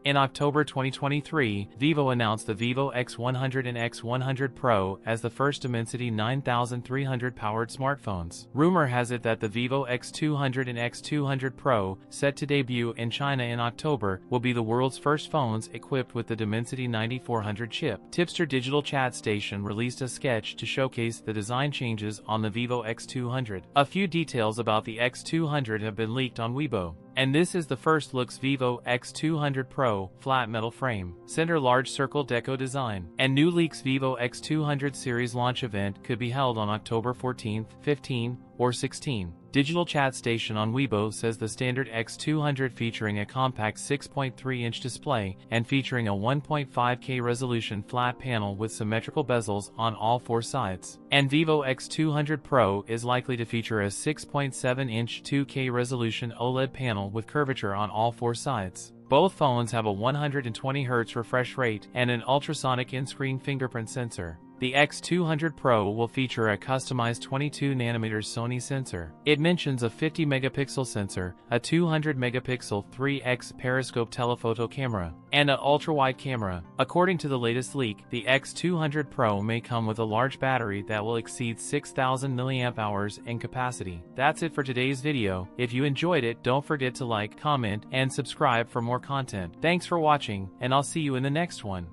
In October 2023, Vivo announced the Vivo X100 and X100 Pro as the first Dimensity 9300 powered smartphones. Rumor has it that the Vivo X200 and X200 Pro, set to debut in China in October, will be the world's first phones equipped with the Dimensity 9400 chip. Tipster Digital Chat Station released a sketch to showcase the design changes on the Vivo X200. A few details about the X200 have been leaked on Weibo. And this is the first looks Vivo X200 Pro, flat metal frame, center large circle deco design. And new leaks Vivo X200 series launch event could be held on October 14, 15, or 16. Digital Chat Station on Weibo says the standard X200 featuring a compact 6.3-inch display and featuring a 1.5K resolution flat panel with symmetrical bezels on all four sides. And Vivo X200 Pro is likely to feature a 6.7-inch 2K resolution OLED panel with curvature on all four sides. Both phones have a 120Hz refresh rate and an ultrasonic in-screen fingerprint sensor. The X200 Pro will feature a customized 22nm Sony sensor. It mentions a 50-megapixel sensor, a 200-megapixel 3x periscope telephoto camera, and an ultra-wide camera. According to the latest leak, the X200 Pro may come with a large battery that will exceed 6,000 mAh in capacity. That's it for today's video. If you enjoyed it, don't forget to like, comment, and subscribe for more content. Thanks for watching, and I'll see you in the next one.